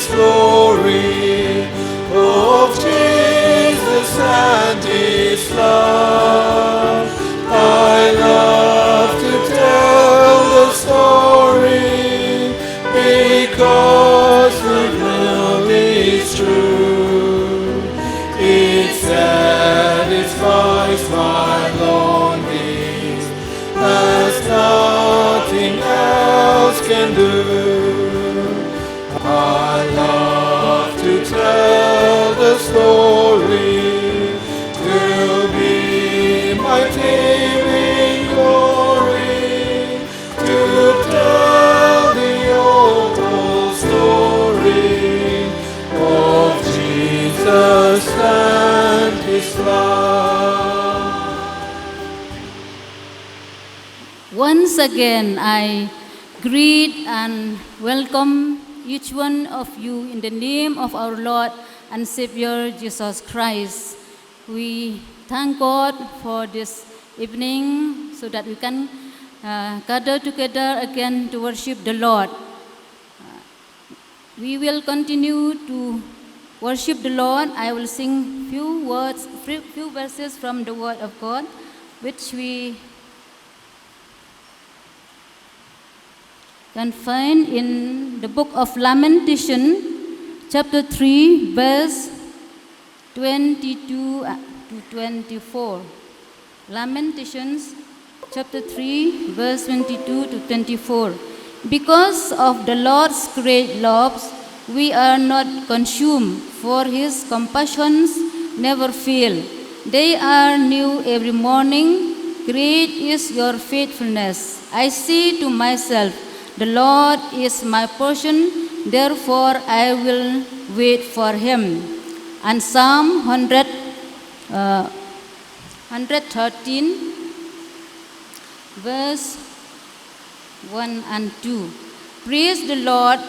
His glory, of Jesus and His love. I love to tell the story, because it really is true. It satisfies my longings as nothing else can do. I love to tell the story, will be my theme in glory, to tell the old story of Jesus and His love. Once again, I greet and welcome each one of you in the name of our Lord and Savior Jesus Christ. We thank God for this evening so that we can gather together again to worship the Lord. We will continue to worship the Lord. I will sing few verses from the Word of God, which we can find in the book of Lamentation, chapter 3, verse 22 to 24. Lamentations, chapter 3, verse 22 to 24. Because of the Lord's great loves, we are not consumed, for His compassions never fail. They are new every morning. Great is your faithfulness. I say to myself, the Lord is my portion, therefore I will wait for Him. And Psalm 113, verse 1 and 2. Praise the Lord,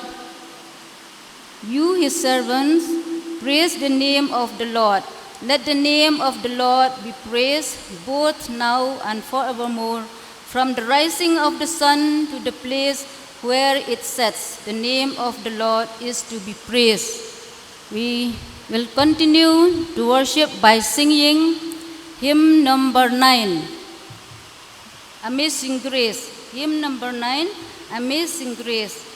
you His servants, praise the name of the Lord. Let the name of the Lord be praised, both now and forevermore. From the rising of the sun to the place where it sets, the name of the Lord is to be praised. We will continue to worship by singing hymn number 9, Amazing Grace. Hymn number 9, Amazing Grace.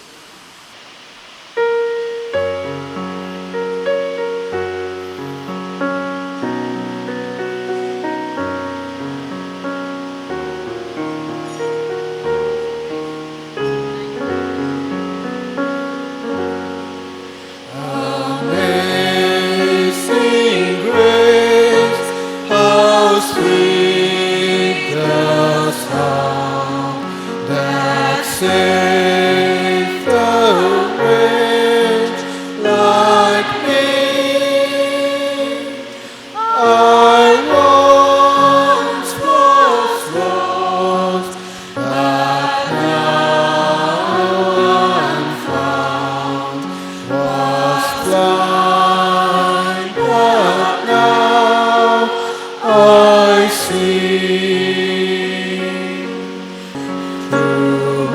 Amazing grace, how sweet the sound that saved a wretch like me. I once was lost, but now I'm found. Was blind, but now I see. Through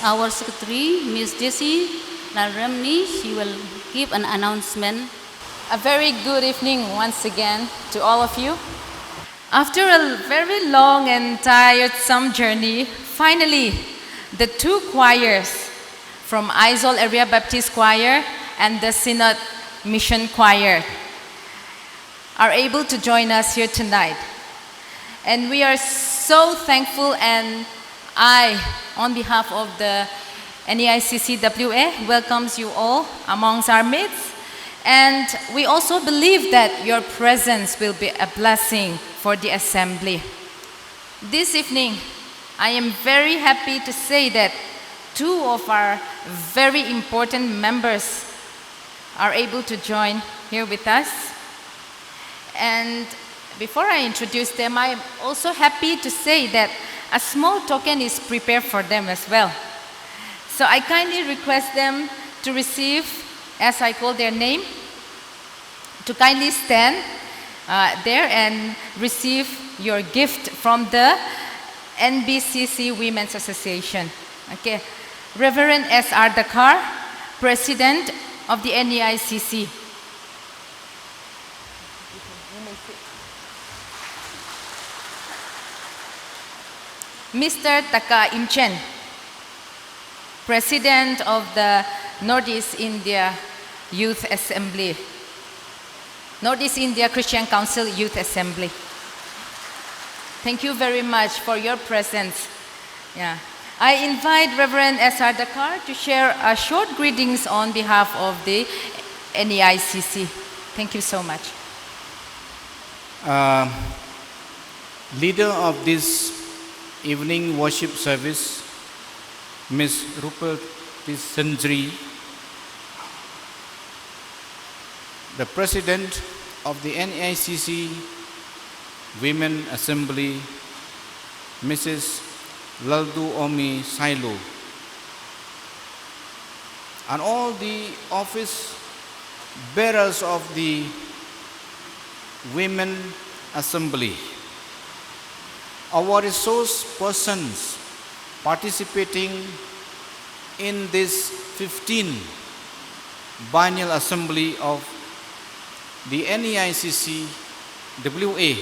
our secretary, Miss Jessie Lalramni. She will give an announcement. A very good evening once again to all of you. After a very long and tiresome journey, finally, the two choirs from Aizol Area Baptist Choir and the Synod Mission Choir are able to join us here tonight. And we are so thankful, and I, on behalf of the NEICCWA, welcomes you all amongst our midst. And we also believe that your presence will be a blessing for the assembly. This evening, I am very happy to say that two of our very important members are able to join here with us. And before I introduce them, I am also happy to say that a small token is prepared for them as well. So I kindly request them to receive, as I call their name, to kindly stand there and receive your gift from the NBCC Women's Association. Okay, Reverend S.R. Dakar, President of the NEICC. Mr. Taka Imchen, President of the Northeast India Youth Assembly, Northeast India Christian Council Youth Assembly. Thank you very much for your presence. Yeah. I invite Reverend S.R. Dakar to share a short greetings on behalf of the NEICC. Thank you so much. Leader of this evening worship service, Ms. Rupert Sandri, the President of the NEICC Women Assembly, Mrs. Laldu Omi Sailu, and all the office bearers of the Women Assembly, our resource persons participating in this 15th biennial assembly of the NEICC WA,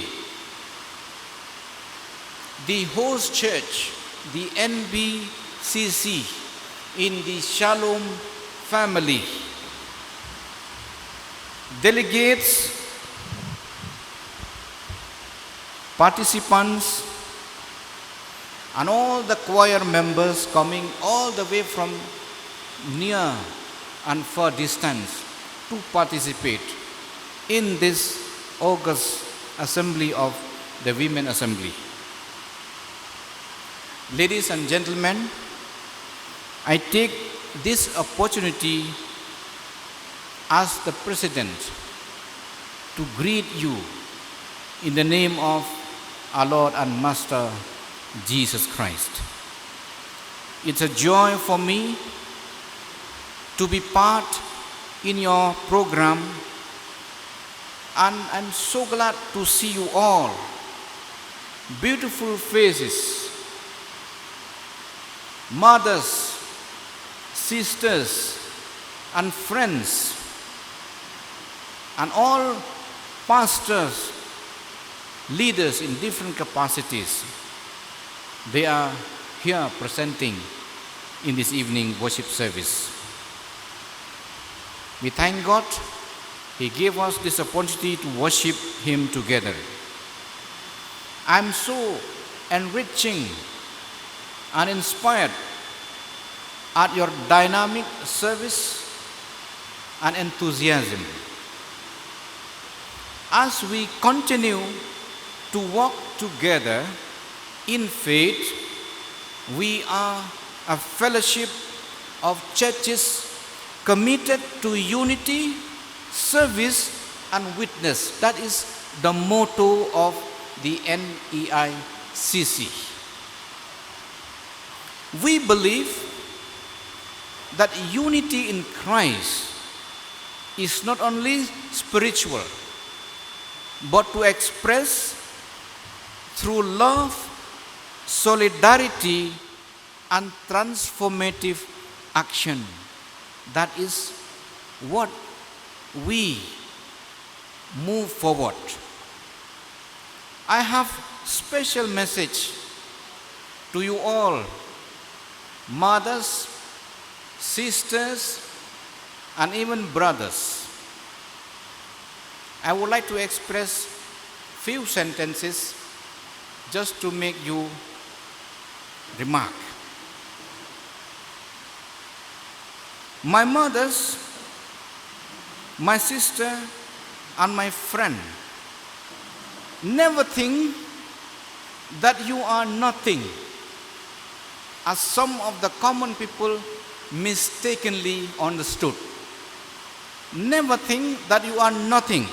the host church, the NBCC in the Shalom family, delegates, participants, and all the choir members coming all the way from near and far distance to participate in this august assembly of the Women Assembly. Ladies and gentlemen, I take this opportunity as the President to greet you in the name of our Lord and Master Jesus Christ. It's a joy for me to be part in your program, and I'm so glad to see you all. Beautiful faces, mothers, sisters, and friends, and all pastors, leaders in different capacities. They are here presenting in this evening worship service. We thank God He gave us this opportunity to worship Him together. I'm so enriching and inspired at your dynamic service and enthusiasm. As we continue to walk together in faith, we are a fellowship of churches committed to unity, service, and witness. That is the motto of the NEICC. We believe that unity in Christ is not only spiritual, but to express through love, solidarity, and transformative action. That is what we move forward. I have special message to you all, mothers, sisters, and even brothers. I would like to express few sentences just to make you remark. My mothers, my sister, and my friend, never think that you are nothing, as some of the common people mistakenly understood. Never think that you are nothing.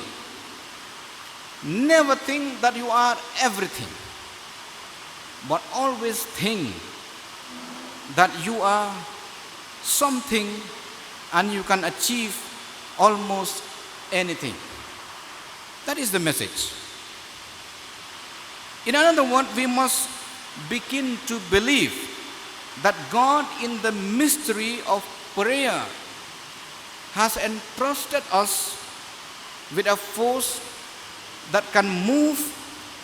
Never think that you are everything. But always think that you are something and you can achieve almost anything. That is the message. In other words, we must begin to believe that God, in the mystery of prayer, has entrusted us with a force that can move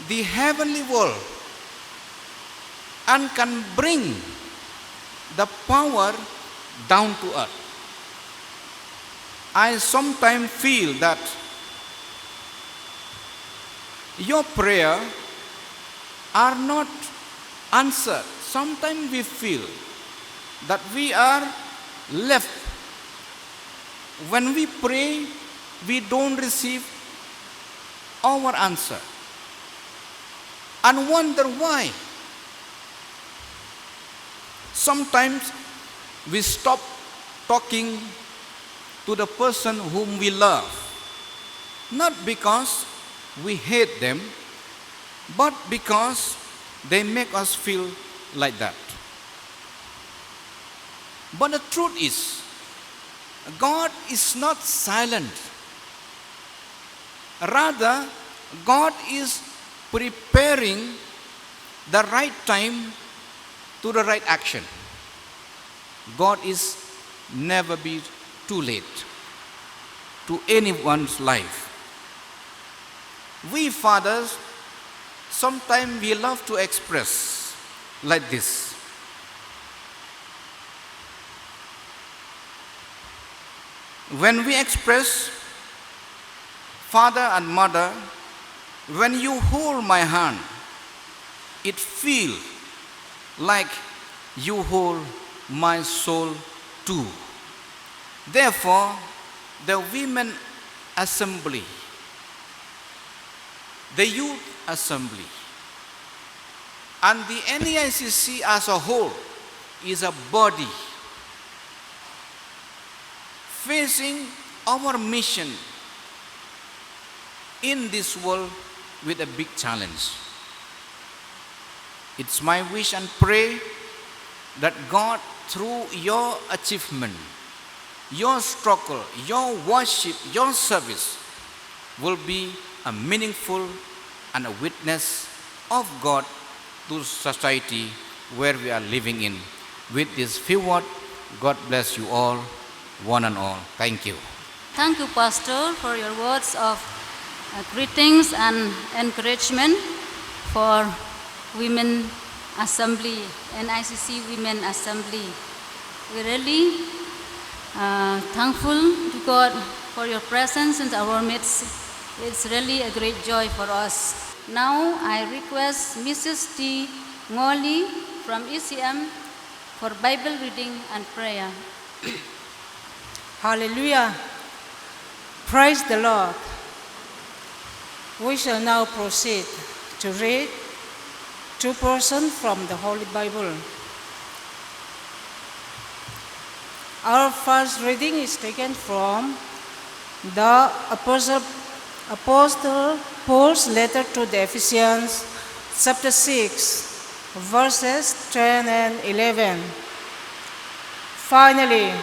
the heavenly world and can bring the power down to earth. I sometimes feel that your prayer are not answered. Sometimes we feel that we are left. When we pray, we don't receive our answer and wonder why. Sometimes we stop talking to the person whom we love, not because we hate them, but because they make us feel like that. But the truth is, God is not silent. Rather, God is preparing the right time to the right action. God is never be too late to anyone's life. We fathers, sometimes we love to express like this. When we express, Father and Mother, when you hold my hand, it feels like you hold my soul too. Therefore, the women assembly, the youth assembly, and the NEICC as a whole is a body facing our mission in this world with a big challenge. It's my wish and pray that God, through your achievement, your struggle, your worship, your service, will be a meaningful and a witness of God to society where we are living in. With this few words, God bless you all, one and all. Thank you. Thank you, Pastor, for your words of greetings and encouragement for Women Assembly, NICC Women Assembly. We're really thankful to God for your presence in our midst. It's really a great joy for us. Now I request Mrs. T. Ngoli from ECM for Bible reading and prayer. Hallelujah. Praise the Lord. We shall now proceed to read two portions from the Holy Bible. Our first reading is taken from the Apostle Paul's letter to the Ephesians, chapter 6, verses 10 and 11. Finally,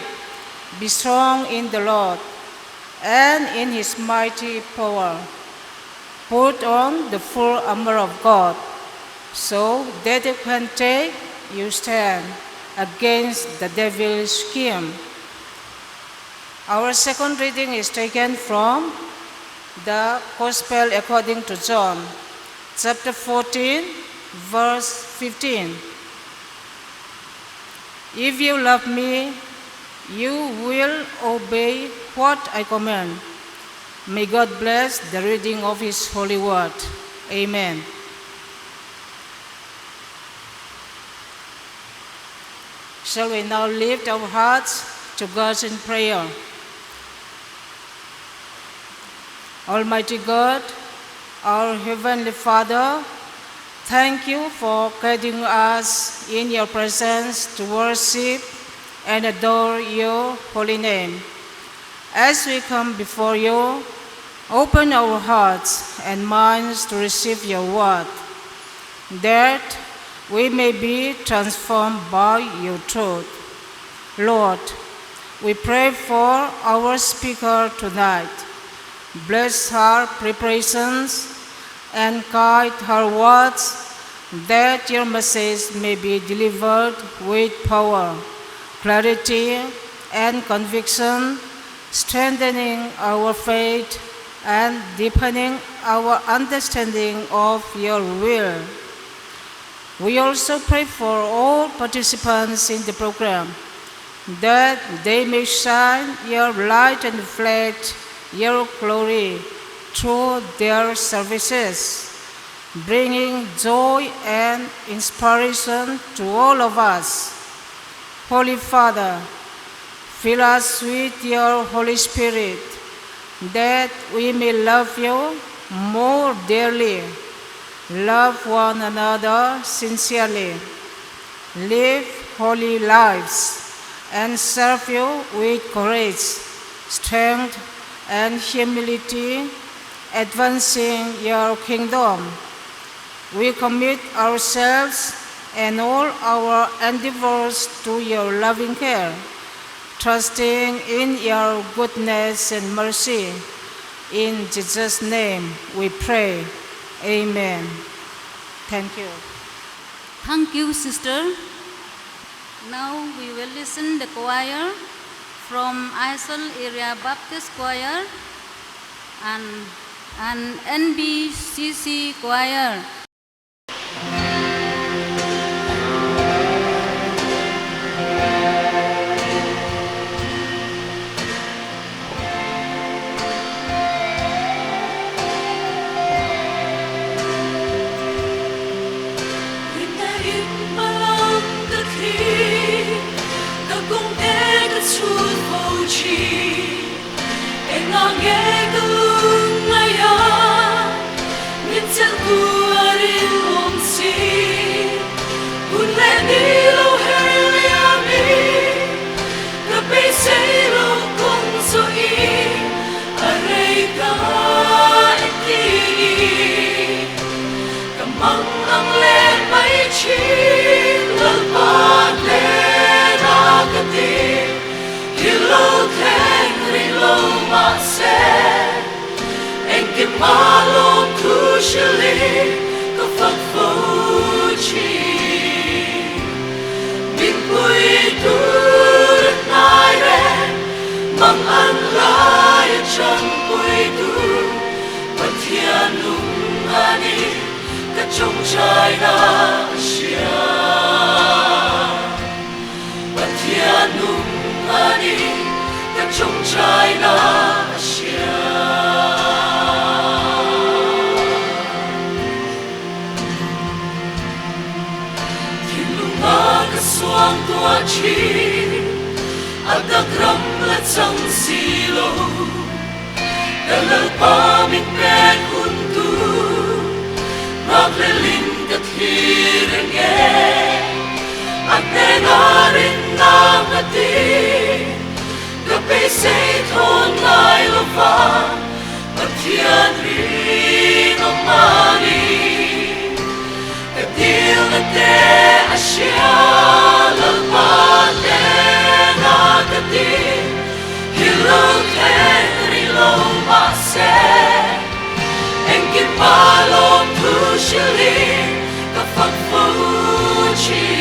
be strong in the Lord and in His mighty power. Put on the full armor of God, so that you can take your stand. against the devil's scheme. Our second reading is taken from the Gospel according to John, chapter 14, verse 15. If you love me, you will obey what I command. May God bless the reading of His holy word. Amen. Shall we now lift our hearts to God in prayer? Almighty God, our Heavenly Father, thank you for guiding us in your presence to worship and adore your holy name. As we come before you, open our hearts and minds to receive your word, that we may be transformed by your truth. Lord, we pray for our speaker tonight. Bless her preparations and guide her words, that your message may be delivered with power, clarity, and conviction, strengthening our faith and deepening our understanding of your will. We also pray for all participants in the program, that they may shine your light and reflect your glory through their services, bringing joy and inspiration to all of us. Holy Father, fill us with your Holy Spirit, that we may love you more dearly, love one another sincerely, live holy lives, and serve you with courage, strength, and humility, advancing your kingdom. We commit ourselves and all our endeavors to your loving care, trusting in your goodness and mercy. In Jesus' name we pray. Amen. Thank you. Thank you, sister. Now we will listen the choir from Isle Area Baptist Choir and NBCC Choir. Malong kushali ka fakfuchi Bing pui durat naire Mang anlay at siyang pui du Patianong ani Kachong chay na siya Patianong ani Kachong chay na siya Suang tua chi Adagram la sang silo Dalal pamit pek untu Maglilin kat hirenge At nenarin ng atin Gabi say ton ngay lova Matian rin ang mani Kadil na te asya Lalpate na kati Hilog Henry Lomase Engin palong tushili Kapag fuchi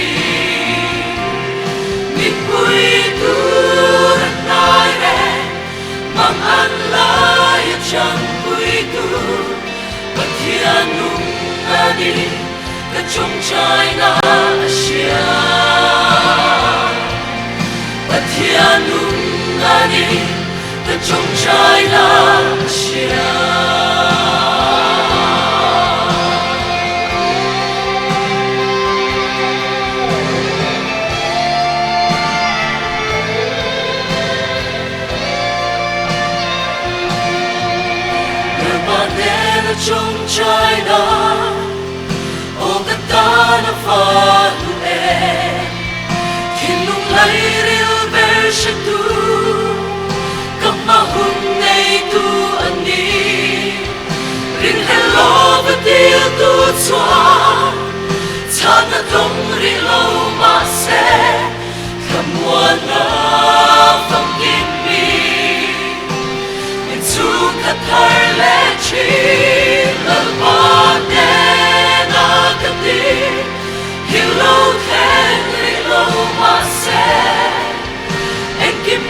Patianungani kachungchay na siya. Patianungani kachungchay na siya. Trong trái đó ô cất ta na pha tu e thiên lung lấy riu ver se tu cầm ma hun nei tu ani rin hello và tiêu tu xoa cha na dong ri lâu ma se cầm muôn na phong kim mi min su cất thar le chi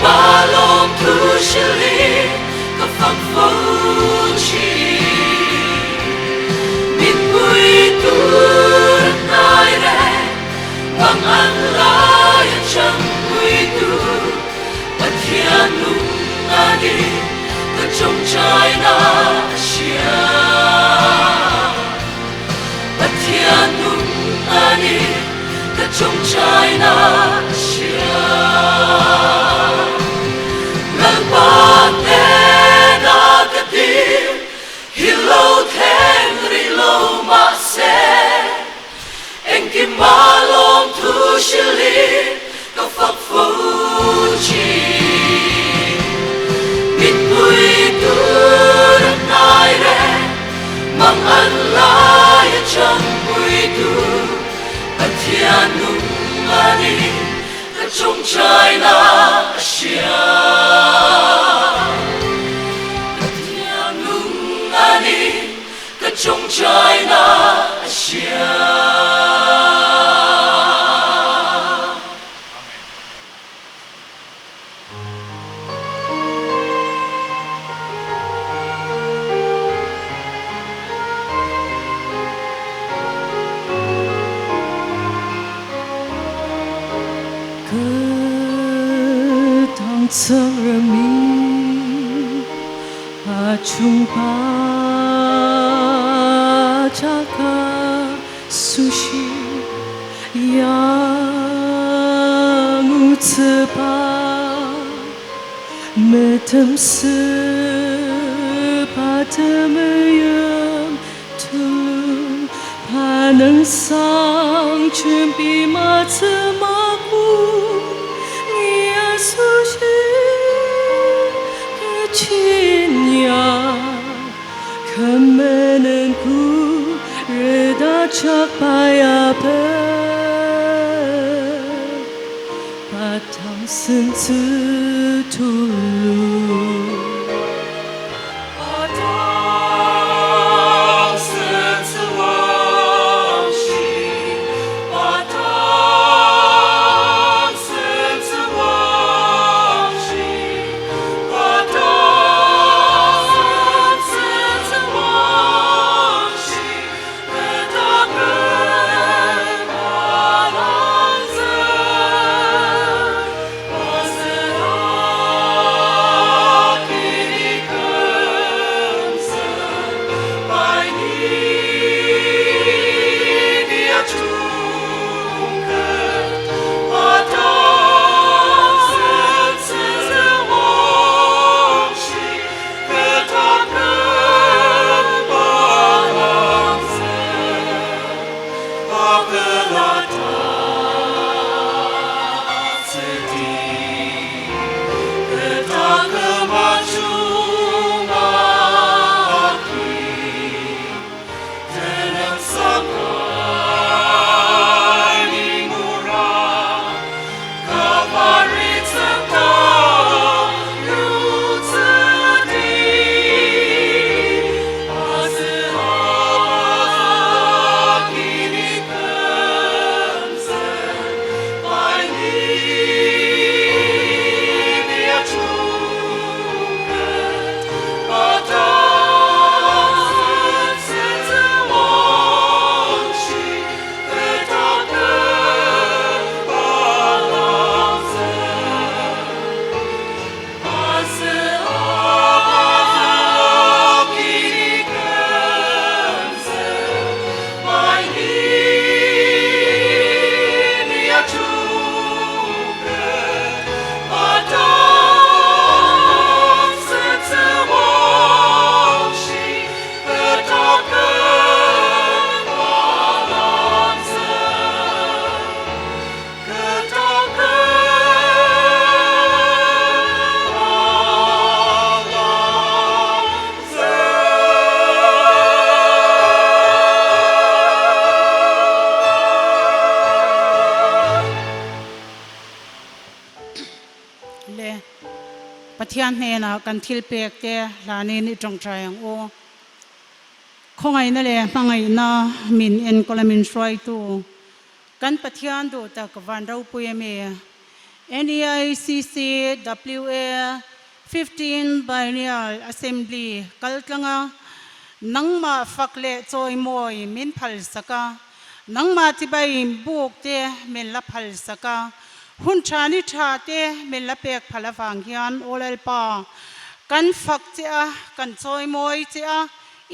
Balom tu shili ka phang phu chi min bui tu nai re bang an lai chang bui tu pathian lung ani ka trong trái na sia pathian lung ani ka trong trái na sia. Balom tu shili ka phak phu chi min bui tu nai re mang an lai chang bui tu pathian lung ani ka trong trái na sia pathian lung ani ka trong trái na sia. Sarami achumpa chaka sushi yang utsepa metem sepatamyam tulum panang sang chumpi matsamaku sushi kecinya kemenanku reda capai apa patang sentu tulu le pathian ne na kan thil pek te lani ni tong trayang o khongai na le mangai na min en kolamin swai tu kan pathian do ta kawan rau pueme NEICC WA 15 Biennial Assembly kaltlanga nangma fakle choi moi min phal saka nangma tibai buk te men la phal saka hun thani tha te men la pek phala wang hian olal pa kan fak che a kan choi moi che a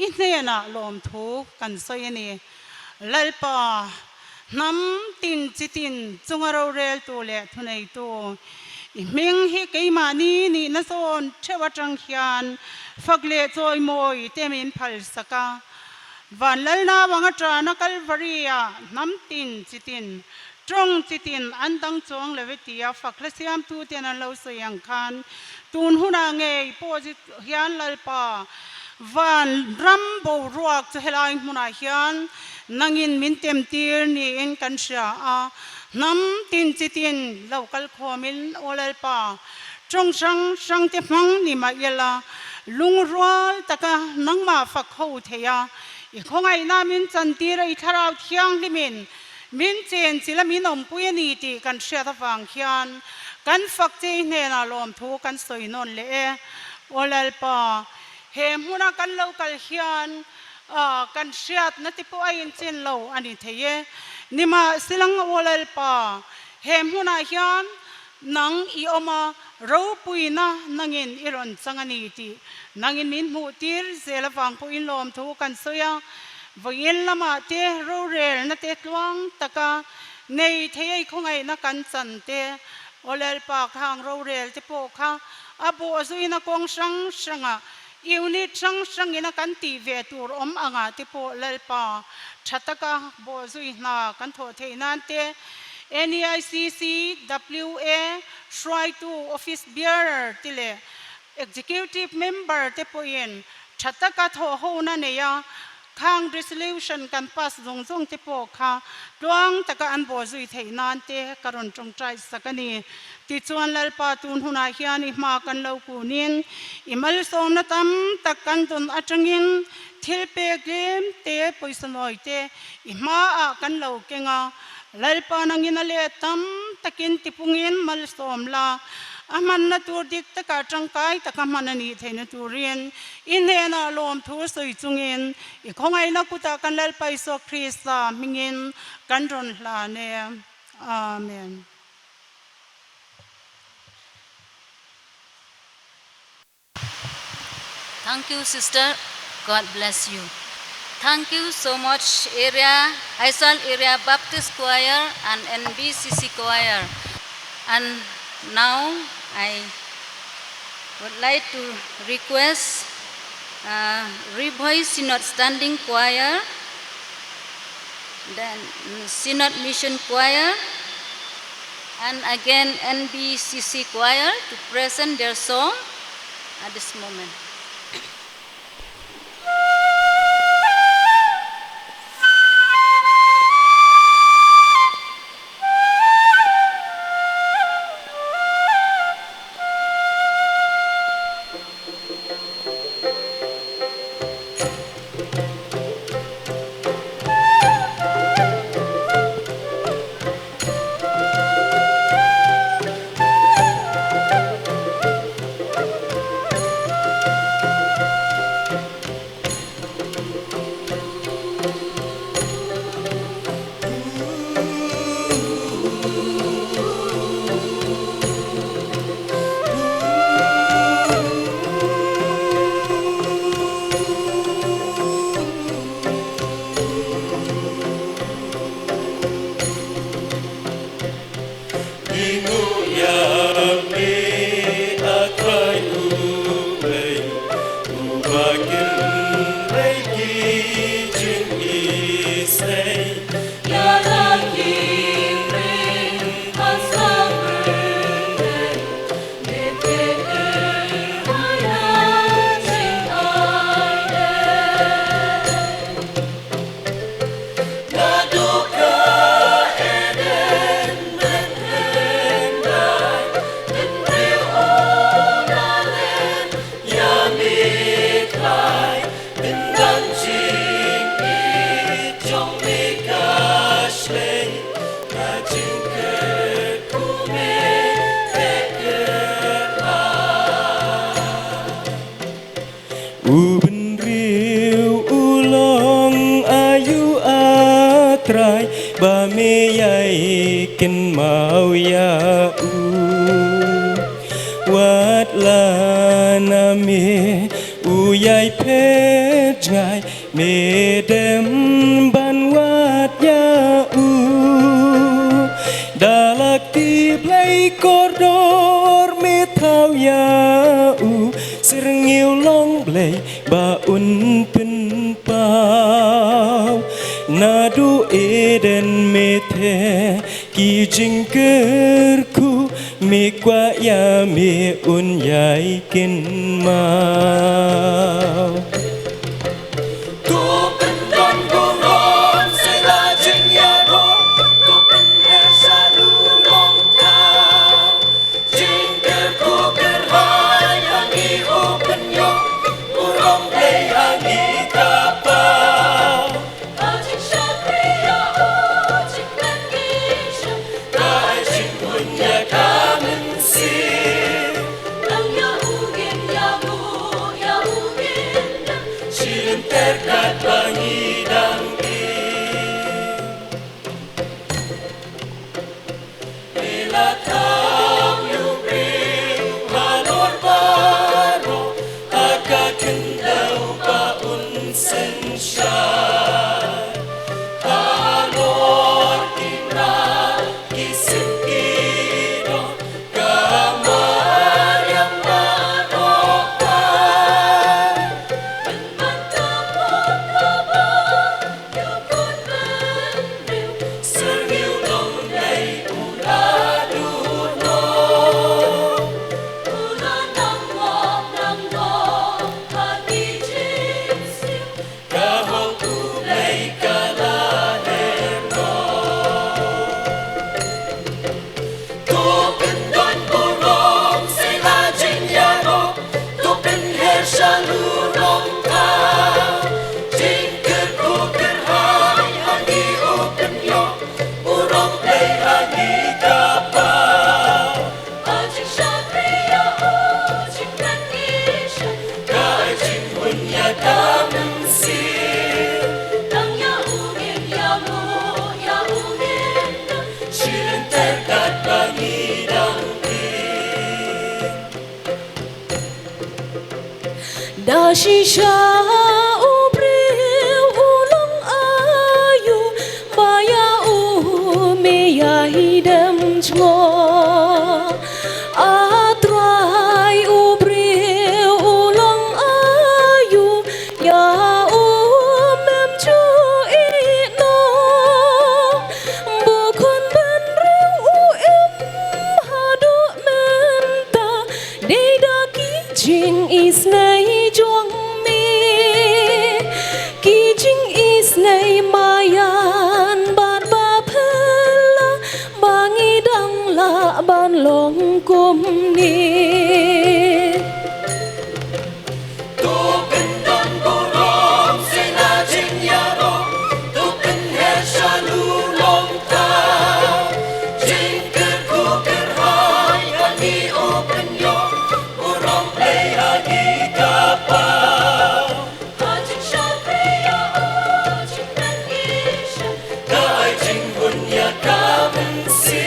I hna lom thu kan soi ani lalpa nam tin chitin chungaro rel tu le thunei tu ming hi keima ni na son thewa tang hian fakle choi moi te min phal saka van lalna wanga tra na kalvaria nam tin chitin trong chitin andang chong levetia fakla siam tu te na lo soyang khan tun huna nge posit hian lalpa van rambo ruak chu helai hmuna hian nangin min tem tir ni in kan sha a nam tin chitin local khomin olal pa trong sang te mang ni ma yela lung rual taka nangma fak ho theya I khongai na min chantira I tharau thiang limin min chen chila min om puani ti kan sha ta wang hian kan fak che hne na lom thu kan soi non le olal pa he huna kan local hian kan shiat na tipo ayin chen lo ani theye nima silang olal pa he huna hian nang I oma ro puina nangin iron changani ti nangin min mu tir zelawang pu in lom thu kan soya voin lama te ro rel na te tlwang taka nei theye khongai na kan chan te olal pa khang ro rel te po kha abo azuina kong sanga unit sang ina kan ti ve tur anga te po lalpa thataka bo zui na kan tho theinan te NEICC WA try to office bearer tile executive member te po in thataka tho ho na ne ya khang resolution kan pass zong te po kha twang taka an bo zui theinan te karon tong trai sakani ti chuan lalpa tun huna hian I ma kan lo kunin imal som na tam takkan tun atangin thilpe game te poisonoi te I ma a kan lo kenga lalpa nangin ale tam takin tipungin mal som la aman na tur dik taka tangkai taka manani theina turin inhena lom thu soi chungin I khongai na kuta kan lalpa so Krista mingin kan ron hla ne amen. Thank you, sister. God bless you. Thank you so much, Aisal Area Baptist Choir and NBCC Choir. And now I would like to request Revoice Synod Standing Choir, then Synod Mission Choir, and again NBCC Choir to present their song at this moment. วัดลานาเมอุยายเพชรไงเมเดมบันวัดยาอูดาลักตีไพลกอดอร์เมทาวยาอูสรงเงียวลองเบลบาอุนเป็นเปล่านาดูเอเดนเมเทกีจิงเกิรคูมีกว่ายามีอุ่นใหญ่กินมา Dashisha ubril ulang ayu baya meya hidam chmo atrai ubril ulang ayu ya mem chu ino bukun ben riu hadu menta deda ki jing is nay ban long kum ni tu pen don borom se na jing ya ro tu pen he shalu long ta jing ke ku ker hai ani open yo borom play agi ka pa jing sha priya jing nan isha dai jing hun ya ka men si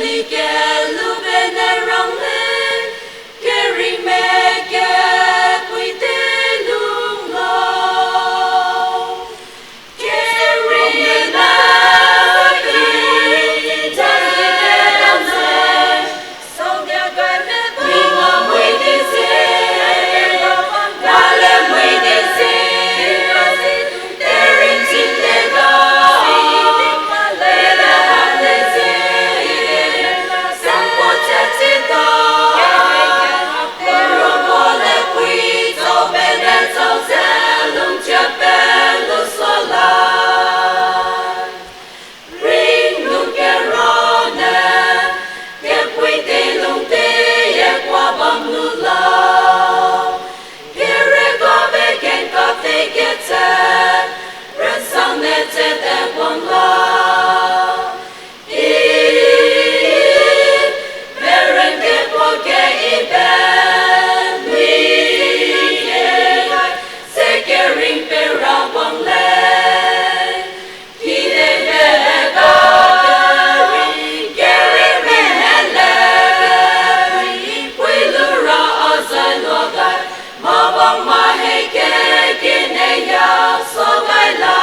li ke lu bên rong lên ke ri me ke quy te lung lo ke ri na ki ta dam se so dia ga me mi ngo mui di se ga le mui di se there in sin de ga le la le se sam po cha ti da pero mo le qui so bene so se lung cha pe lu so la ring lu ke ro ne ke qui te lung te ye qua bam lu la ke re go be ken ka te ke te ren sang ne te te kwang la Beren ke po ke I ben mi se ke ring pe ra wang le ki de be ga ke ri me le pui lu ra a sa no ga ma bang ma he ke ne ya so ga la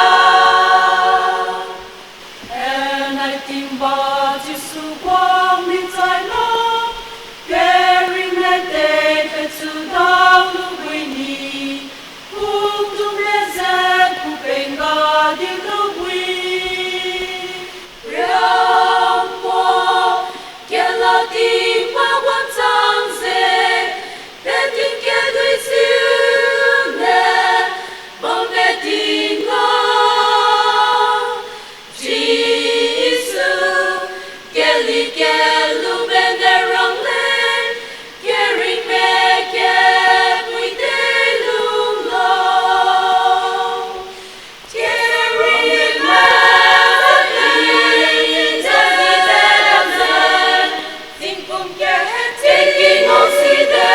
and I think about Giêsu quang minh tại nó keri me te pe tu dau lu quy ni kum tu me ze ku penga di lu quy ram po ke la ti pa wan sang se pe tin ke dui si ne bong me tin lo Giêsu ke li ke lu ben rong lên ke ri me ke quy te lung lo ke ri me ki te dam sen tin kum ke taking on si de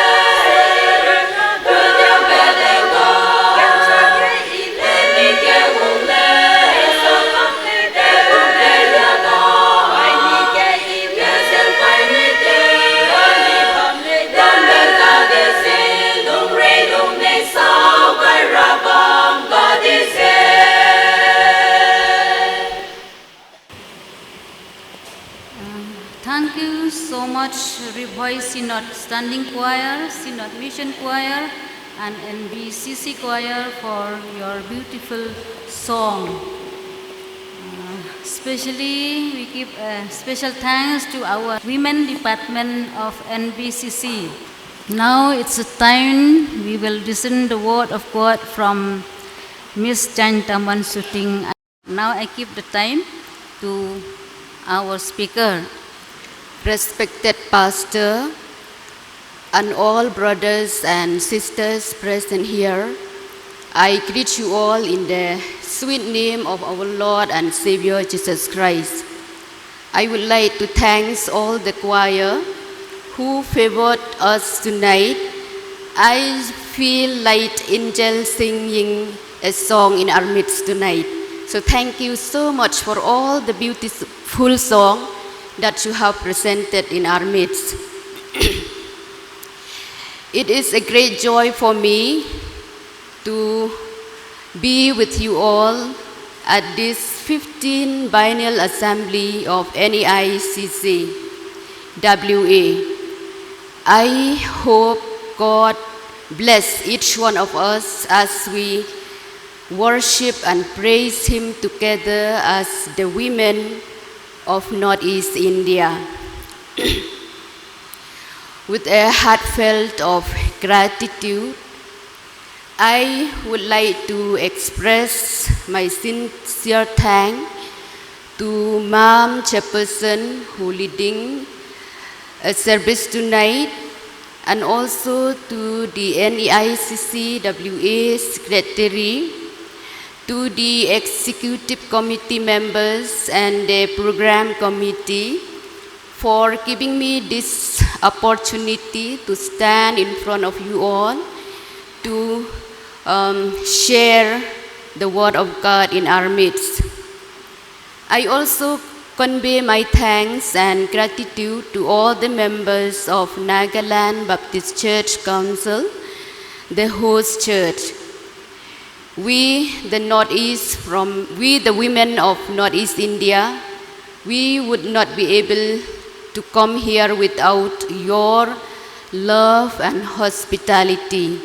good ya better go let me get home Thank you so much, Revoice Synod Standing Choir, Synod Mission Choir, and NBCC Choir for your beautiful song. Especially, we give special thanks to our women department of NBCC. Now it's a time we will listen the word of God from Miss Chantaman Suting. Now I give the time to our speaker. Respected Pastor and all brothers and sisters present here, I greet you all in the sweet name of our Lord and Savior Jesus Christ. I would like to thank all the choir who favored us tonight. I feel like angels singing a song in our midst tonight. So thank you so much for all the beautiful song that you have presented in our midst. It is a great joy for me to be with you all at this 15th Biennial Assembly of NEICC WA. I hope God bless each one of us as we worship and praise Him together as the women of Northeast India. With a heartfelt of gratitude, I would like to express my sincere thanks to Ma'am Chairperson who leading a service tonight, and also to the NEICC WA Secretary, to the Executive Committee members and the Program Committee for giving me this opportunity to stand in front of you all to share the Word of God in our midst. I also convey my thanks and gratitude to all the members of Nagaland Baptist Church Council, the host church. We, the women of Northeast India, we would not be able to come here without your love and hospitality.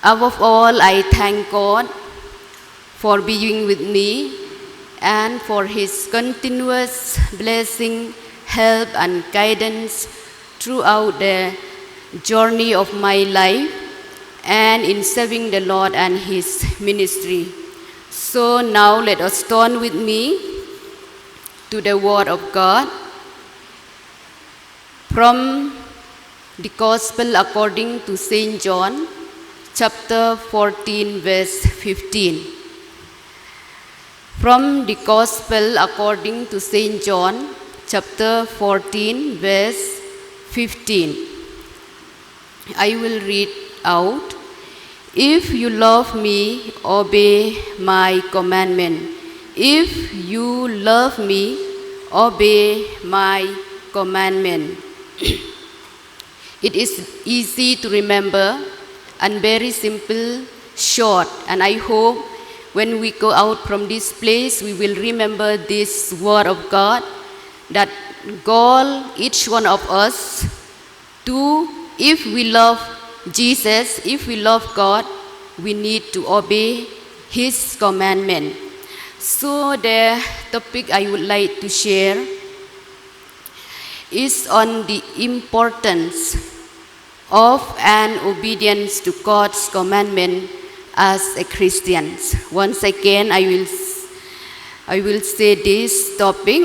Above all, I thank God for being with me and for His continuous blessing, help, and guidance throughout the journey of my life and in serving the Lord and His ministry. So now let us turn with me to the Word of God from the Gospel according to St. John, chapter 14, verse 15. From the Gospel according to St. John, chapter 14, verse 15. I will read out. If you love me, obey my commandment. If you love me, obey my commandment. It is easy to remember and very simple, short, and I hope when we go out from this place, we will remember this word of God that call each one of us to, if we love Jesus, if we love God, we need to obey His commandment. So the topic I would like to share is on the importance of an obedience to God's commandment as a Christian. Once again, I will say this topic.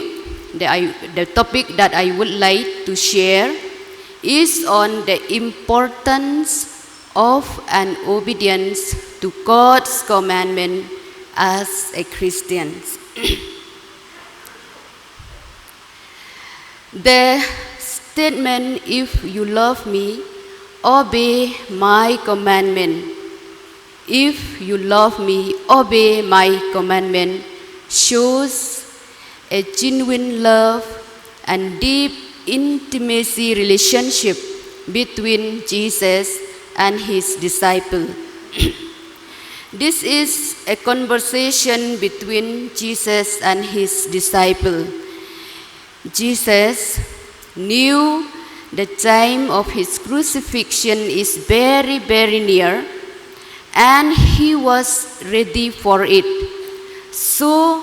The topic that I would like to share is on the importance of an obedience to God's commandment as a Christian. The statement, if you love me, obey my commandment. If you love me, obey my commandment, shows a genuine love and deep intimacy relationship between Jesus and His disciple. This is a conversation between Jesus and His disciple. Jesus knew the time of His crucifixion is very, very near, and He was ready for it. So,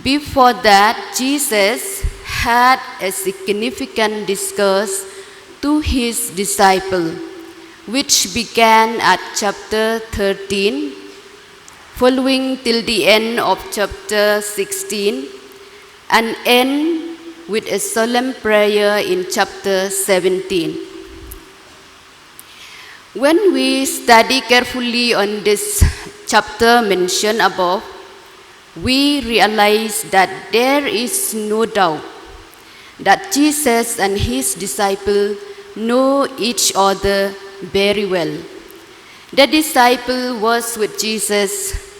before that, Jesus had a significant discourse to His disciple, which began at chapter 13, following till the end of chapter 16, and end with a solemn prayer in chapter 17. When we study carefully on this chapter mentioned above, we realize that there is no doubt that Jesus and His disciple know each other very well. The disciple was with Jesus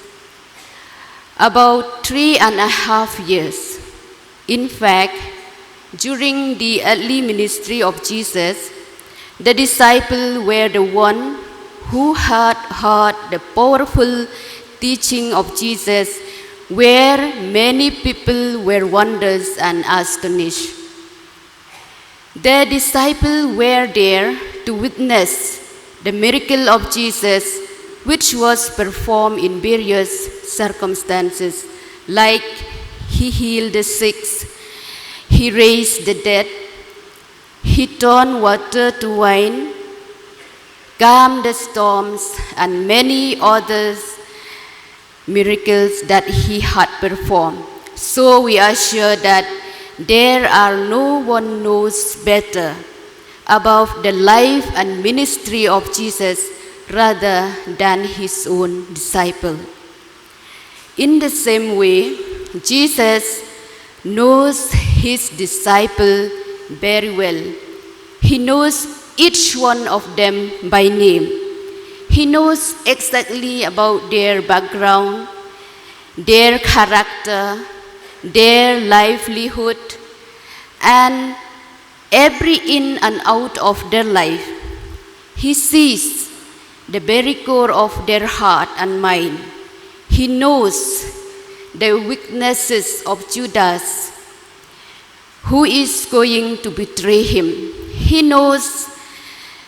about 3.5 years. In fact, during the early ministry of Jesus, the disciples were the one who had heard the powerful teaching of Jesus, where many people were wondered and astonished. The disciples were there to witness the miracle of Jesus, which was performed in various circumstances, like He healed the sick, He raised the dead, He turned water to wine, calmed the storms, and many others miracles that He had performed. So we are sure that there are no one knows better about the life and ministry of Jesus rather than His own disciple. In the same way, Jesus knows His disciple very well. He knows each one of them by name. He knows exactly about their background, their character, their livelihood, and every in and out of their life. He sees the very core of their heart and mind. He knows the weaknesses of Judas, who is going to betray him. He knows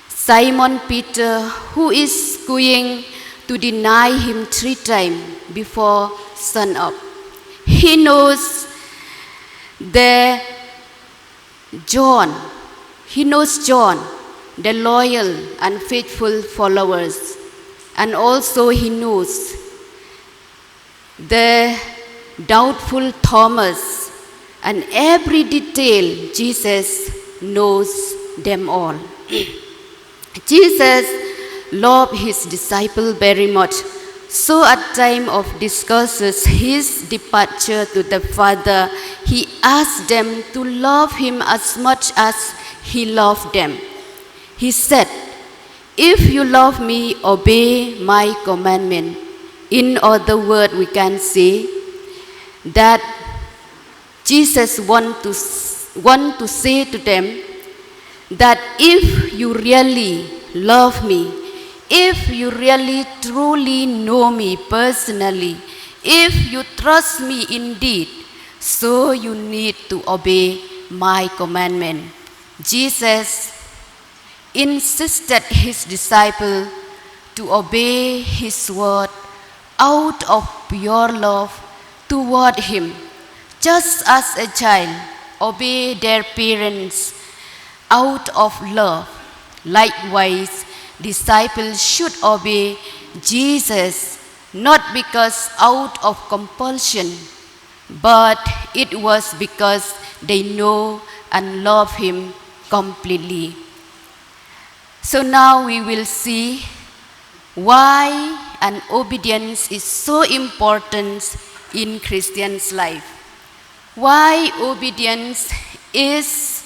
Simon Peter, who is going to deny him 3 times before sun-up. He knows John, the loyal and faithful followers. And also he knows the doubtful Thomas, and every detail Jesus knows them all. Jesus loved his disciple very much. So at time of discusses his departure to the Father, he asked them to love him as much as he loved them. He said, "If you love me, obey my commandment." In other words, we can say that Jesus want to say to them that if you really love me, if you really truly know me personally, if you trust me indeed, so you need to obey my commandment. Jesus insisted his disciple to obey his word out of pure love toward him, just as a child obey their parents out of love. Likewise, disciples should obey Jesus not because out of compulsion, but it was because they know and love him completely. So now we will see why an obedience is so important in Christian's life. Why obedience is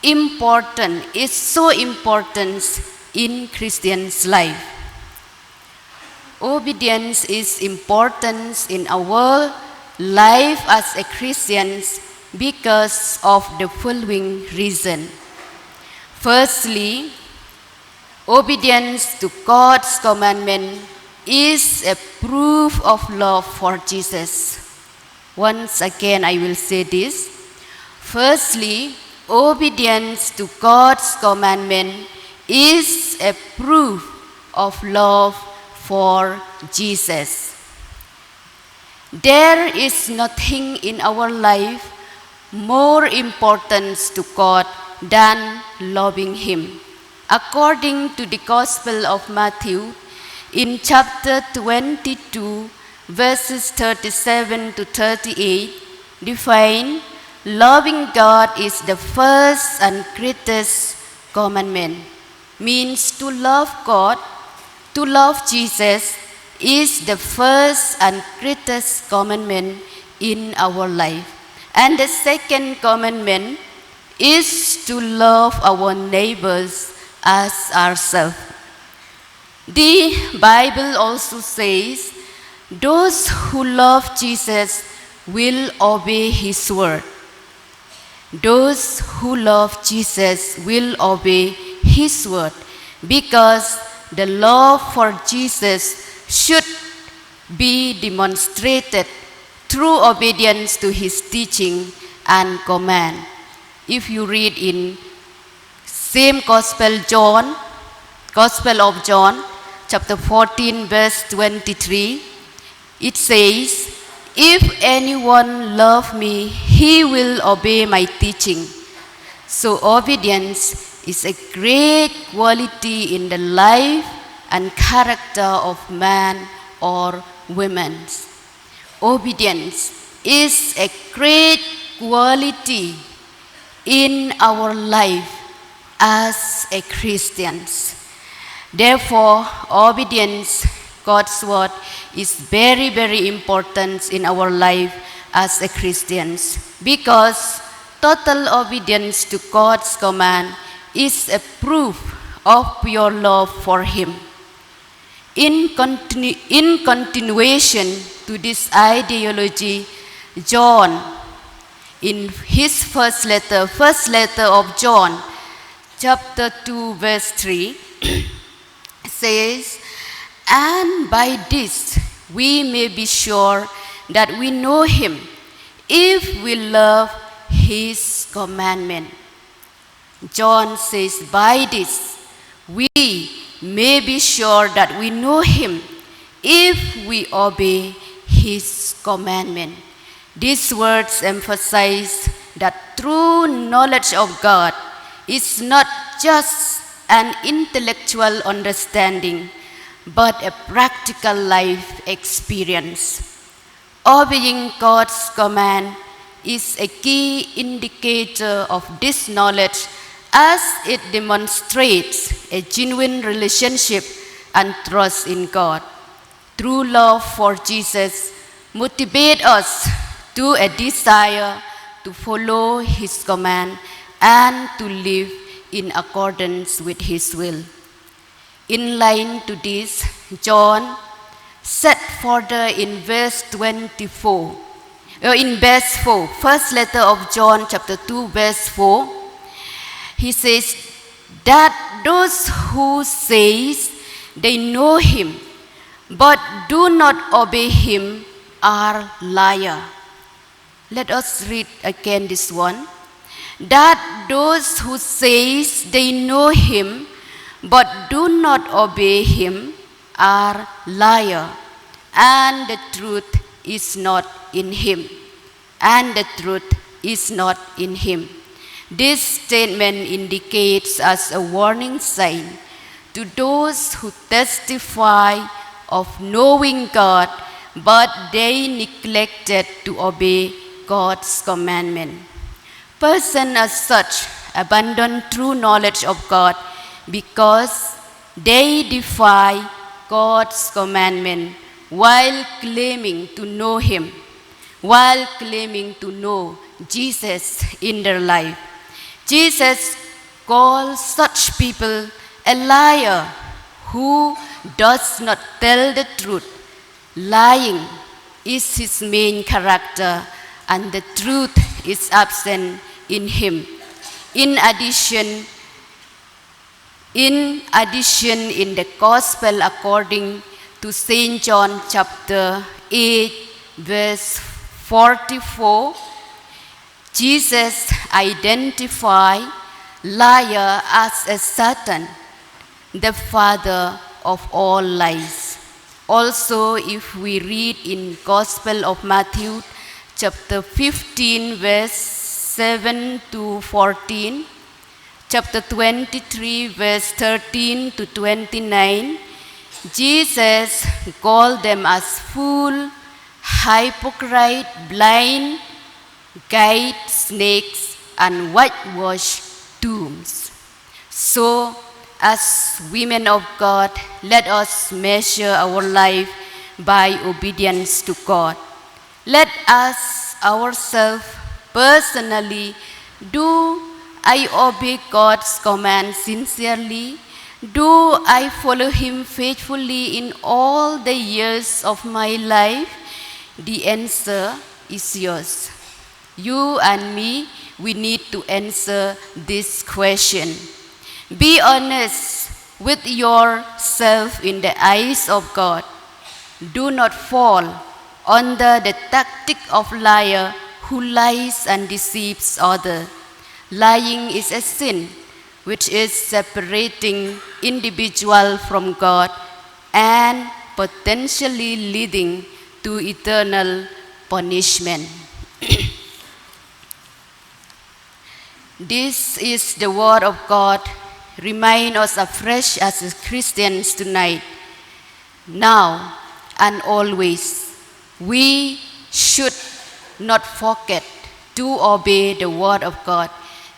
so important in Christian's life. Obedience is important in our life as a Christians because of the following reason. Firstly, obedience to God's commandment is a proof of love for Jesus. Once again, I will say this. Firstly, obedience to God's commandment is a proof of love for Jesus. There is nothing in our life more important to God than loving him. According to the Gospel of Matthew, in chapter 22, verses 37 to 38, define loving God is the first and greatest commandment. Means to love God, to love Jesus is the first and greatest commandment in our life. And the second commandment is to love our neighbors as ourselves. The Bible also says, those who love Jesus will obey his word. Those who love Jesus will obey his word because the love for Jesus should be demonstrated through obedience to his teaching and command. If you read in same Gospel of John, chapter 14, verse 23, it says, "If anyone love me, he will obey my teaching." So obedience is a great quality in the life and character of man or woman. Obedience is a great quality in our life as a Christians. Therefore, obedience, God's word, is very, very important in our life as a Christians because total obedience to God's command is a proof of pure love for him. In continuation to this ideology, John, in his first letter of John, chapter 2, verse 3, says, "And by this we may be sure that we know him, if we love his commandment." John says, by this we may be sure that we know him, if we obey his commandment. These words emphasize that true knowledge of God is not just an intellectual understanding, but a practical life experience. Obeying God's command is a key indicator of this knowledge, as it demonstrates a genuine relationship and trust in God. True love for Jesus motivates us to a desire to follow his command and to live in accordance with his will. In line to this, John said further in verse 4, first letter of John chapter 2, verse 4, he says that those who says they know him but do not obey him are liars. Let us read again this one. That those who says they know him but do not obey him are liars, and the truth is not in him. And the truth is not in him. This statement indicates as a warning sign to those who testify of knowing God, but they neglected to obey God's commandment. Persons as such abandon true knowledge of God because they defy God's commandment while claiming to know him, while claiming to know Jesus in their life. Jesus calls such people a liar who does not tell the truth. Lying is his main character, and the truth is absent in him. In addition, in the Gospel according to St. John chapter 8, verse 44, Jesus identified liar as a Satan, the father of all lies. Also, if we read in Gospel of Matthew chapter 15, verse 7 to 14, chapter 23, verse 13 to 29, Jesus called them as fool, hypocrite, blind, guide, snakes, and whitewashed tombs. So, as women of God, let us measure our life by obedience to God. Let us ourselves personally, do I obey God's command sincerely? Do I follow him faithfully in all the years of my life? The answer is yours. You and me, we need to answer this question. Be honest with yourself in the eyes of God. Do not fall under the tactic of liar who lies and deceives others. Lying is a sin which is separating individual from God and potentially leading to eternal punishment. This is the word of God. Remind us afresh as Christians tonight. Now and always, we should not forget to obey the word of God,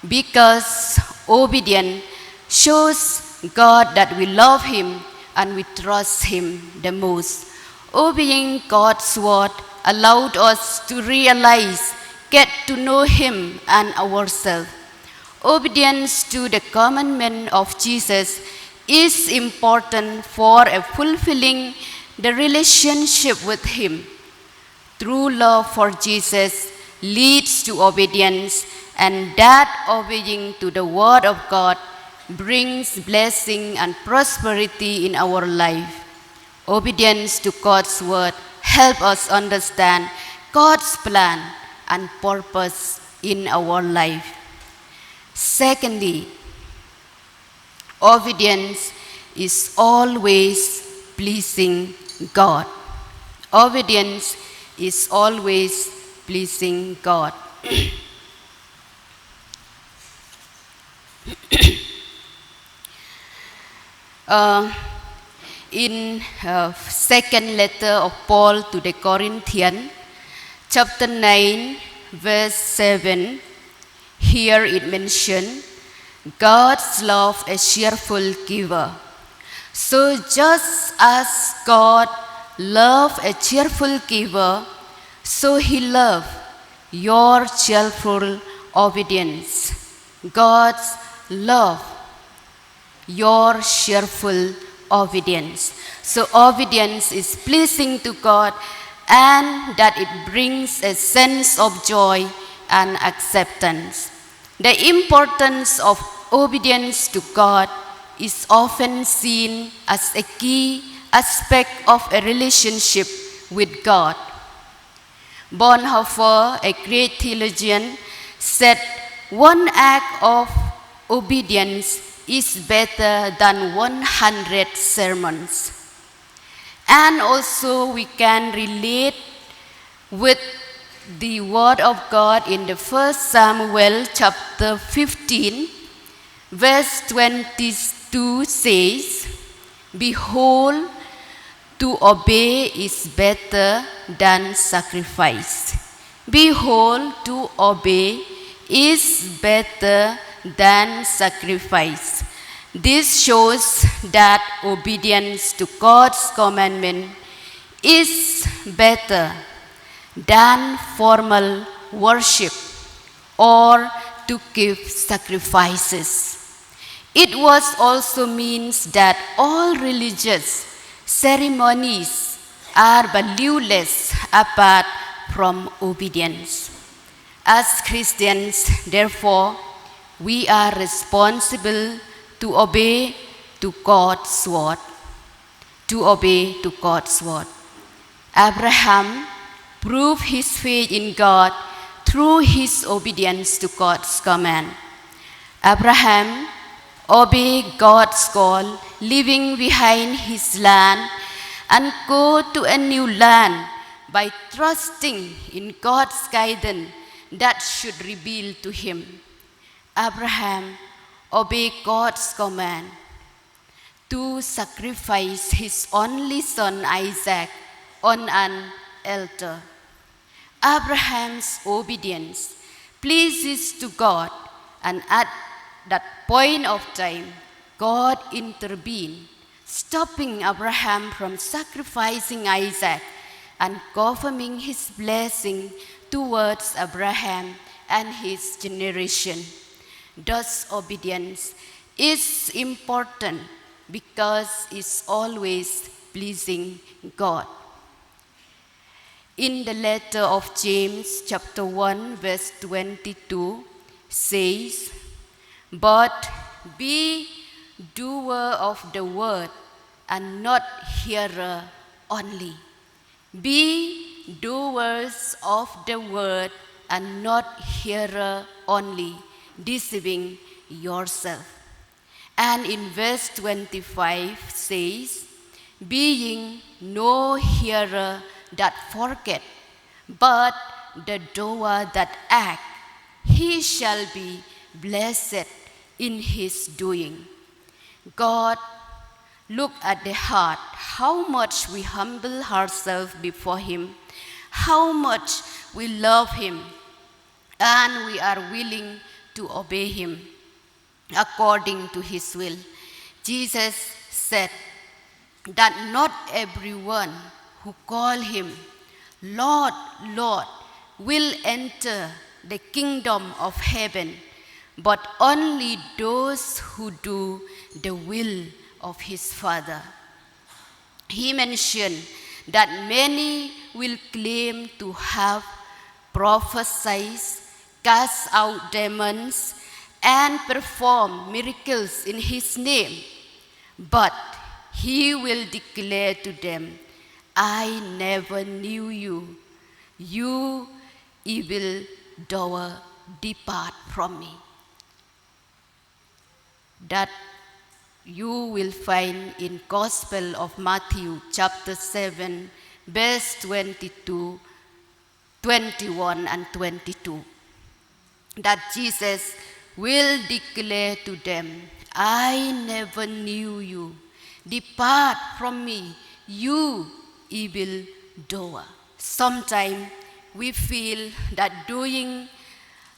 because obedience shows God that we love him and we trust him the most. Obeying God's word allowed us to realize, get to know him and ourselves. Obedience to the commandment of Jesus is important for fulfilling the relationship with him. True love for Jesus leads to obedience, and that obeying to the Word of God brings blessing and prosperity in our life. Obedience to God's Word helps us understand God's plan and purpose in our life. Secondly, obedience is always pleasing God. Obedience is always pleasing God. In second letter of Paul to the Corinthians, chapter 9, verse 7, here it mentioned, God's love a cheerful giver. So just as God loved a cheerful giver, so he loved your cheerful obedience. God's love your cheerful obedience. So obedience is pleasing to God, and that it brings a sense of joy and acceptance. The importance of obedience to God is often seen as a key aspect of a relationship with God. Bonhoeffer, a great theologian, said one act of obedience is better than 100 sermons. And also we can relate with the word of God in the 1 Samuel chapter 15, verse 22 says, Behold, to obey is better than sacrifice. Behold, to obey is better than sacrifice. This shows that obedience to God's commandment is better than formal worship or to give sacrifices. It was also means that all religious ceremonies are valueless apart from obedience. As Christians, therefore, we are responsible to obey to God's word. To obey to God's word. Abraham proved his faith in God through his obedience to God's command. Abraham obeyed God's call, leaving behind his land and go to a new land by trusting in God's guidance that should reveal to him. Abraham obeyed God's command to sacrifice his only son Isaac on an altar. Abraham's obedience pleases to God, and at that point of time, God intervened, stopping Abraham from sacrificing Isaac and confirming his blessing towards Abraham and his generation. Thus, obedience is important because it's always pleasing God. In the letter of James, chapter 1, verse 22, says, But be doer of the word and not hearer only. Be doers of the word and not hearer only, deceiving yourself. And in verse 25 says, Being no hearer that forget, but the doer that act, he shall be blessed in his doing. God, look at the heart, how much we humble ourselves before him, how much we love him, and we are willing to obey him according to his will. Jesus said that not everyone who call him Lord, Lord will enter the kingdom of heaven, but only those who do the will of his Father. He mentioned that many will claim to have prophesied, cast out demons, and perform miracles in his name. But he will declare to them, I never knew you. You evil doer, depart from me. That you will find in Gospel of Matthew chapter 7, verse 22, 21 and 22. That Jesus will declare to them, I never knew you. Depart from me, you evil doer. Sometimes we feel that doing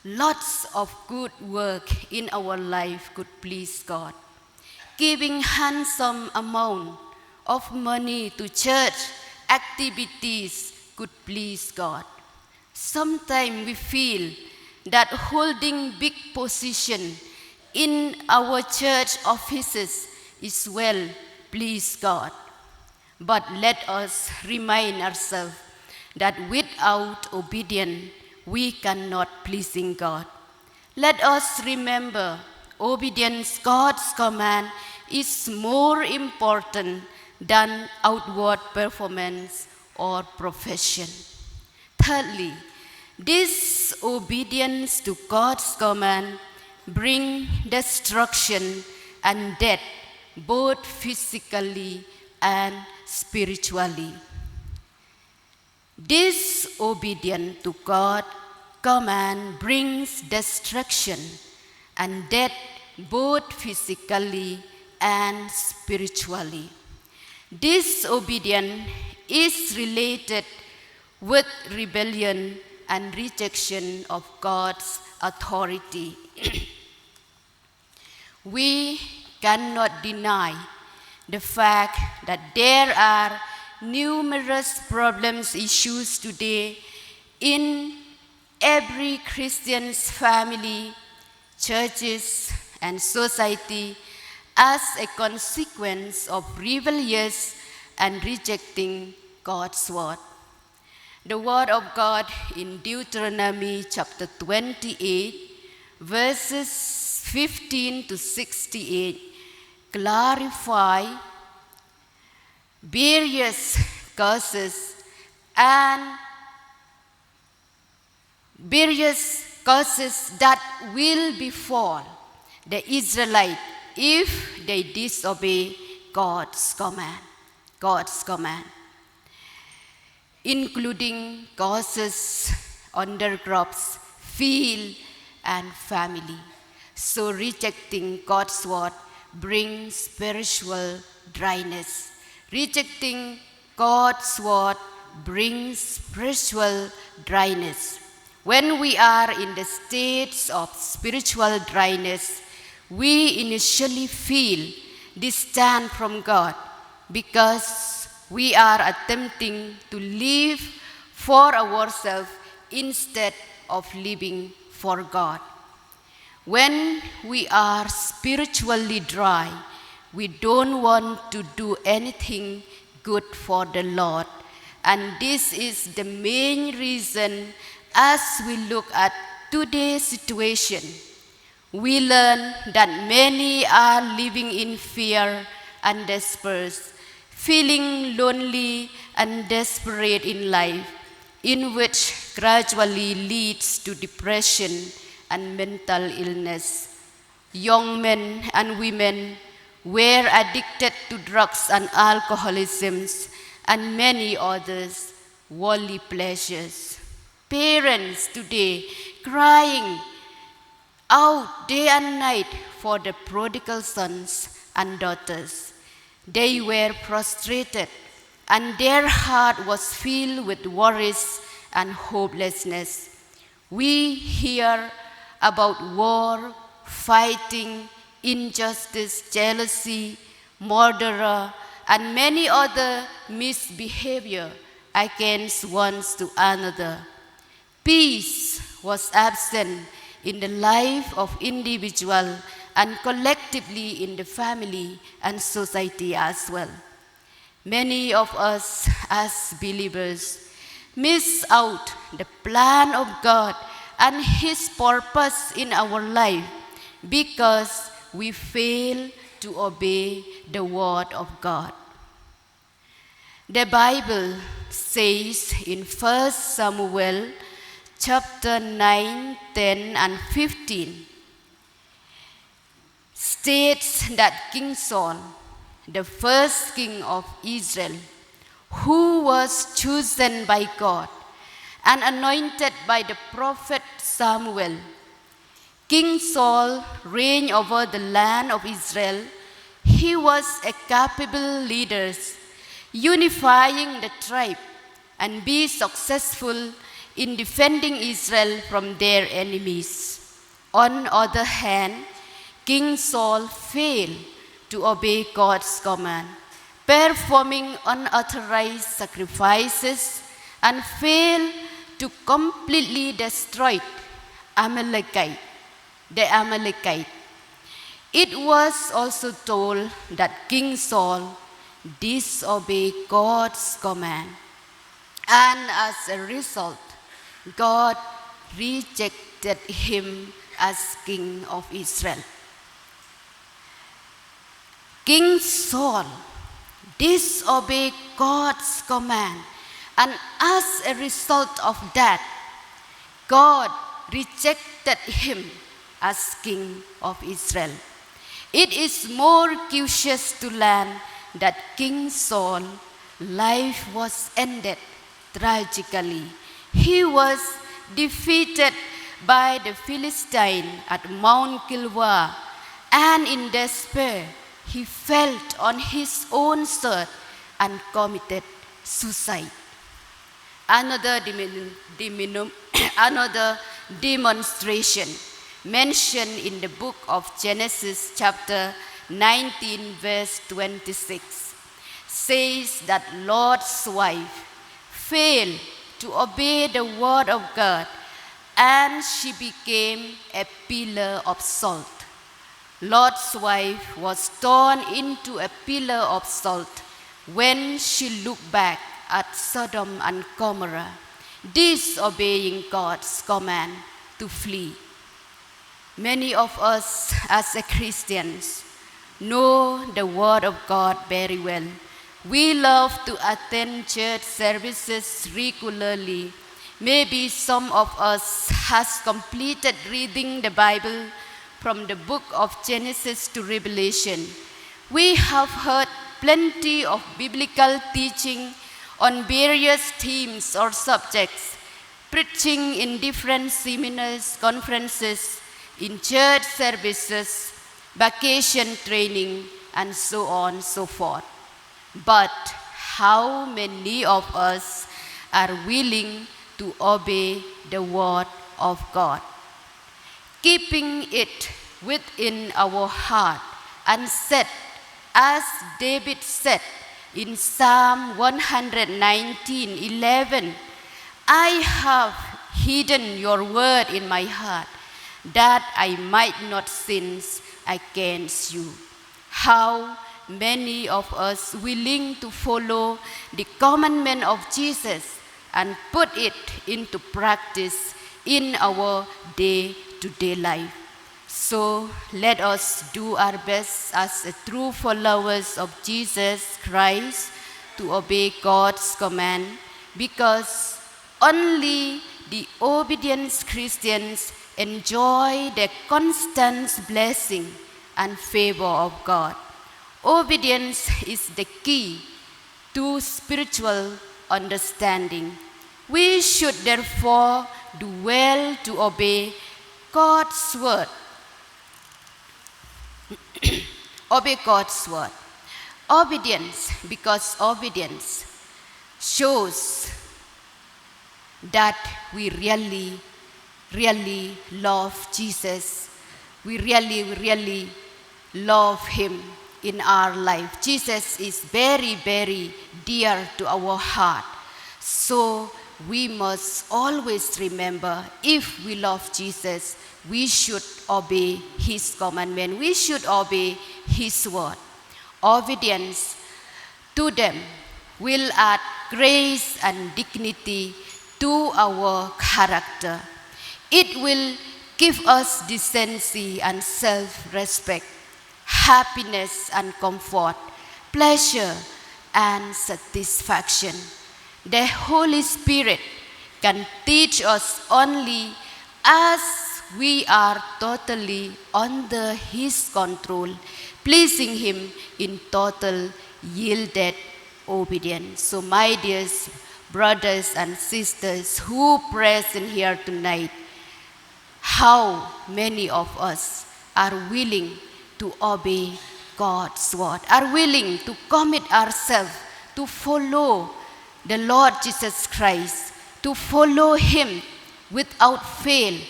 lots of good work in our life could please God. Giving handsome amount of money to church activities could please God. Sometimes we feel that holding big position in our church offices is well please God. But let us remind ourselves that without obedience, we cannot pleasing God. Let us remember, obedience God's command is more important than outward performance or profession. Thirdly, disobedience to God's command bring destruction and death, both physically and spiritually. Disobedience to God's command brings destruction and death, both physically and spiritually. Disobedience is related with rebellion and rejection of God's authority. We cannot deny the fact that there are numerous problems, issues today in every Christian's family, churches, and society as a consequence of rebellious and rejecting God's word. The word of God in Deuteronomy chapter 28, verses 15 to 68, clarify various curses that will befall the Israelites if they disobey God's command, including curses on their crops, field, and family. So rejecting God's word brings spiritual dryness. Rejecting God's word brings spiritual dryness. When we are in the states of spiritual dryness, we initially feel distant from God because we are attempting to live for ourselves instead of living for God. When we are spiritually dry, we don't want to do anything good for the Lord. And this is the main reason as we look at today's situation. We learn that many are living in fear and despair, feeling lonely and desperate in life, in which gradually leads to depression and mental illness. Young men and women were addicted to drugs and alcoholism and many others worldly pleasures. Parents today crying out day and night for the prodigal sons and daughters. They were frustrated and their heart was filled with worries and hopelessness. We hear about war, fighting, injustice, jealousy, murder, and many other misbehavior against one to another. Peace was absent in the life of individual and collectively in the family and society as well. Many of us as believers miss out the plan of God and His purpose in our life because we fail to obey the word of God. The Bible says in 1 Samuel chapter 9, 10 and 15 states that King Saul, the first king of Israel, who was chosen by God and anointed by the prophet Samuel, King Saul reigned over the land of Israel. He was a capable leader, unifying the tribe and be successful in defending Israel from their enemies. On the other hand, King Saul failed to obey God's command, performing unauthorized sacrifices, and failed to completely destroy the Amalekite. It was also told that King Saul disobeyed God's command, and as a result, God rejected him as king of Israel. King Saul disobeyed God's command, and as a result of that, God rejected him as king of Israel. It is more curious to learn that King Saul's life was ended tragically. He was defeated by the Philistine at Mount Gilboa, and in despair, he fell on his own sword and committed suicide. Another demonstration mentioned in the book of Genesis chapter 19 verse 26 says that Lot's wife failed to obey the word of God, and she became a pillar of salt. Lot's wife was turned into a pillar of salt when she looked back at Sodom and Gomorrah, disobeying God's command to flee. Many of us as Christians know the word of God very well. We love to attend church services regularly. Maybe some of us has completed reading the Bible from the book of Genesis to Revelation. We have heard plenty of biblical teaching on various themes or subjects, preaching in different seminars, conferences, in church services, vacation training, and so on and so forth. But how many of us are willing to obey the word of God, keeping it within our heart and said, as David said in Psalm 119:11, I have hidden your word in my heart, that I might not sin against you. How many of us willing to follow the commandment of Jesus and put it into practice in our day-to-day life? So let us do our best as true followers of Jesus Christ to obey God's command, because only the obedient Christians enjoy the constant blessing and favor of God. Obedience is the key to spiritual understanding. We should therefore do well to obey God's word. Obey God's word. Obedience, because obedience shows that we really love Jesus. We really love him in our life. Jesus is very dear to our heart. So we must always remember, if we love Jesus, we should obey his commandment. We should obey his word. Obedience to them will add grace and dignity to our character. It will give us decency and self-respect, happiness and comfort, pleasure and satisfaction. The Holy Spirit can teach us only as we are totally under His control, pleasing Him in total yielded obedience. So my dear brothers and sisters who present here tonight, how many of us are willing to obey God's word, are willing to commit ourselves to follow the Lord Jesus Christ, to follow Him without fail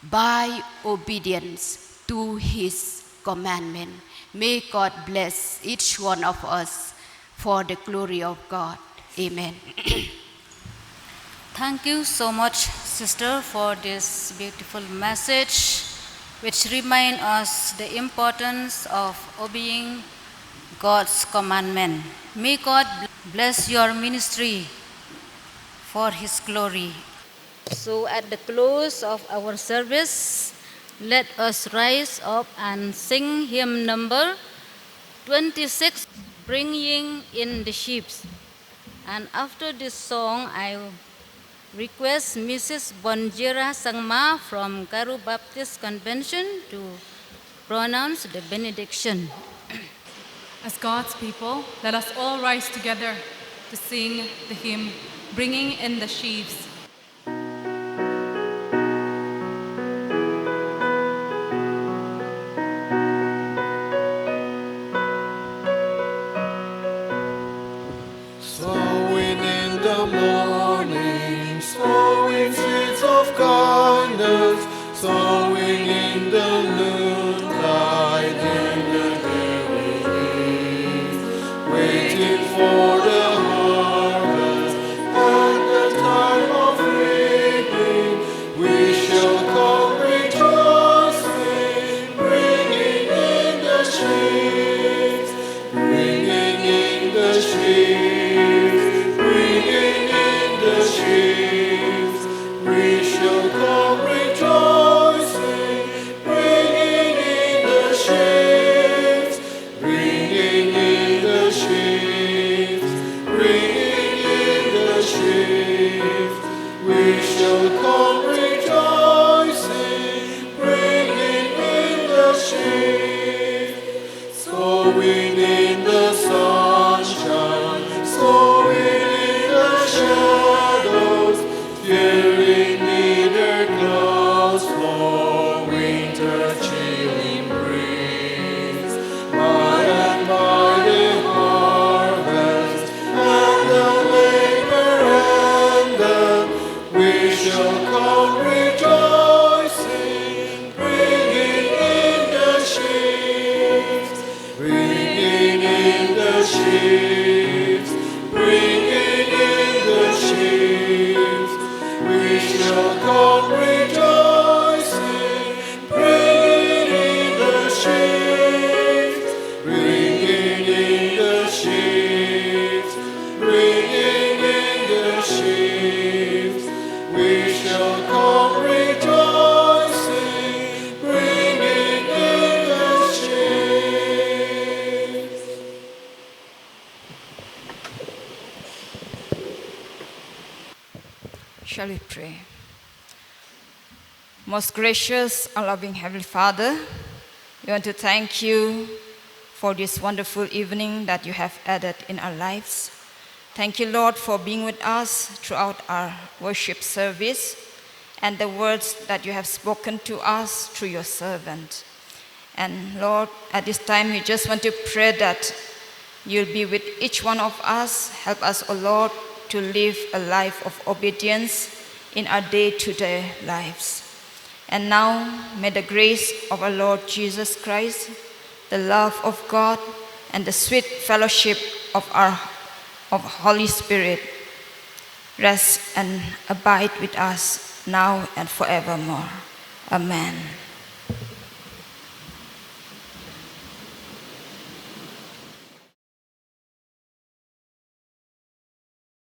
by obedience to His commandment. May God bless each one of us for the glory of God. Amen. Thank you so much, sister, for this beautiful message, which remind us the importance of obeying God's commandment. May God bless your ministry for His glory. So at the close of our service, let us rise up and sing hymn number 26, Bringing in the Sheep. And after this song, I request Mrs. Bonjira Sangma from Karu Baptist Convention to pronounce the benediction. As God's people, let us all rise together to sing the hymn, Bringing in the Sheaves. Sowing in the morning, sowing seeds of kindness, sowing in the noontide and the waiting for the harvest and the time of reaping. We shall come rejoicing, bringing in the sheaves, bringing in the sheaves, bringing in the sheaves. We shall come rejoicing, bringing in the sheaves, bringing in the sheaves, bringing in the sheaves. We shall come rejoicing, bringing in the sheaves. Sowing in the sunshine, sowing in the shadows, fearing neither clouds nor winter chilling breeze. By and by the harvest and the labor ended, we shall come rejoicing, bringing in the sheaves, bringing in the sheaves, bringing in the sheaves. We shall come rejoicing, bringing in the sheaves, bringing in the sheaves, bringing in the sheaves. We shall come rejoicing, bringing in the sheaves. Shall we pray? Most gracious and loving Heavenly Father, we want to thank you for this wonderful evening that you have added in our lives. Thank you, Lord, for being with us throughout our worship service and the words that you have spoken to us through your servant. And Lord, at this time, we just want to pray that you'll be with each one of us. Help us, O Lord, to live a life of obedience in our day-to-day lives. And now, may the grace of our Lord Jesus Christ, the love of God, and the sweet fellowship of Holy Spirit rest and abide with us now and forevermore. Amen.